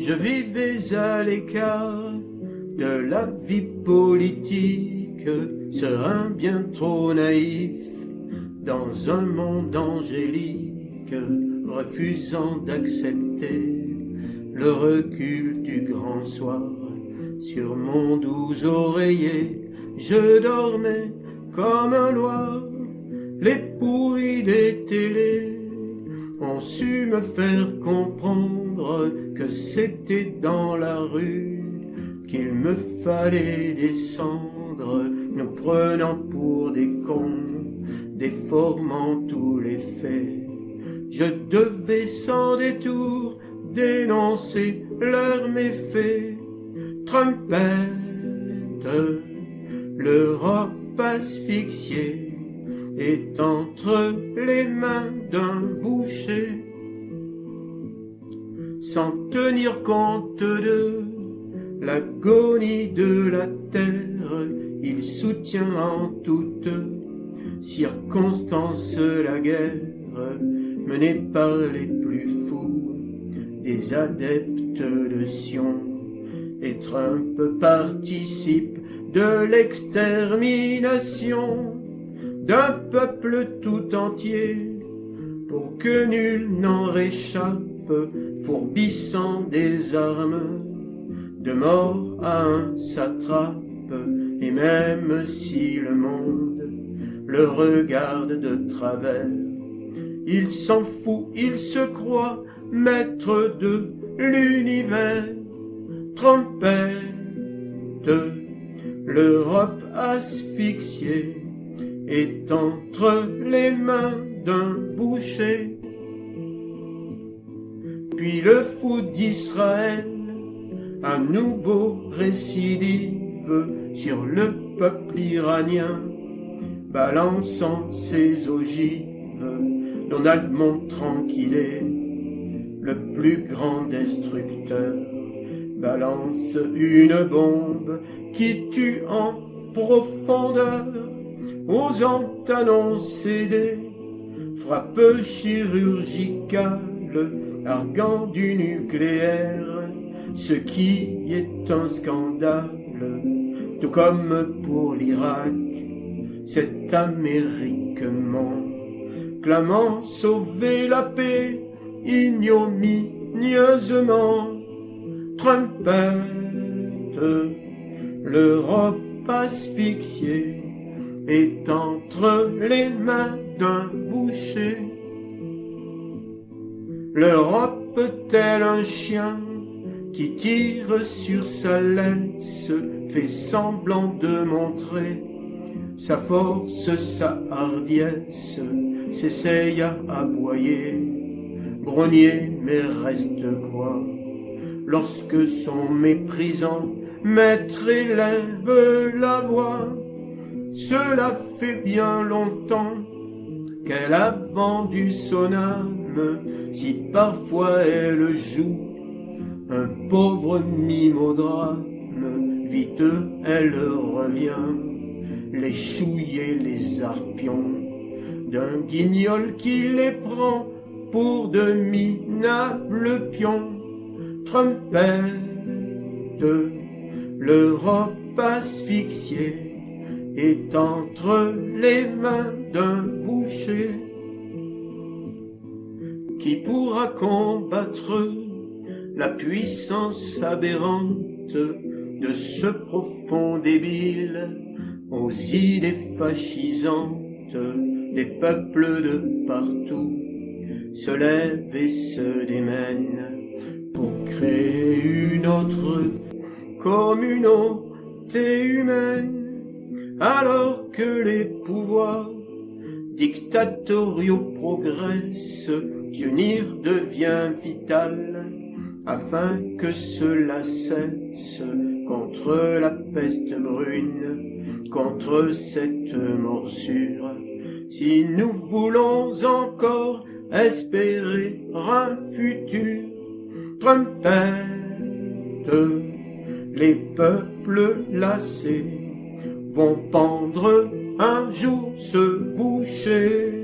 Je vivais à l'écart de la vie politique, serein bien trop naïf, dans un monde angélique, refusant d'accepter le recul du grand soir. Sur mon doux oreiller, je dormais comme un loir. Les pourris des télés ont su me faire comprendre que c'était dans la rue qu'il me fallait descendre, nous prenant pour des cons, déformant tous les faits. Je devais sans détour dénoncer leurs méfaits. Trompette, l'Europe asphyxiée est entre les mains d'un boucher. Sans tenir compte de l'agonie de la terre, il soutient en toute circonstance la guerre menée par les plus fous des adeptes de Sion. Et Trump participe de l'extermination d'un peuple tout entier pour que nul n'en réchappe, fourbissant des armes de mort à un satrape. Et même si le monde le regarde de travers, il s'en fout, il se croit maître de l'univers. Trompette, l'Europe asphyxiée est entre les mains d'un boucher. Puis le fou d'Israël, à nouveau récidive sur le peuple iranien, balançant ses ogives, Donald montrant qu'il est le plus grand destructeur, balance une bombe qui tue en profondeur, osant annoncer des frappes chirurgicales, arguant du nucléaire, ce qui est un scandale. Tout comme pour l'Irak, cet Amérique ment, clamant sauver la paix ignominieusement. Trompette, l'Europe asphyxiée est entre les mains d'un boucher. L'Europe tel un chien qui tire sur sa laisse, fait semblant de montrer sa force, sa hardiesse, s'essaye à aboyer, grogner, mais reste quoi lorsque son méprisant maître élève la voix. Cela fait bien longtemps qu'elle a vendu son âme, si parfois elle joue un pauvre mimodrame. Vite elle revient, les chouiller les arpions d'un guignol qui les prend pour de minables pions. Trompette, l'Europe asphyxiée est entre les mains d'un boucher. Qui pourra combattre la puissance aberrante de ce profond débile aux idées fascisantes? Des peuples de partout se lèvent et se démènent pour créer une autre communauté humaine, alors que les pouvoirs dictatoriaux progressent, s'unir devient vital afin que cela cesse contre la peste brune, contre cette morsure. Si nous voulons encore espérer un futur, trompette, les peuples lassés vont pendre un jour ce boucher.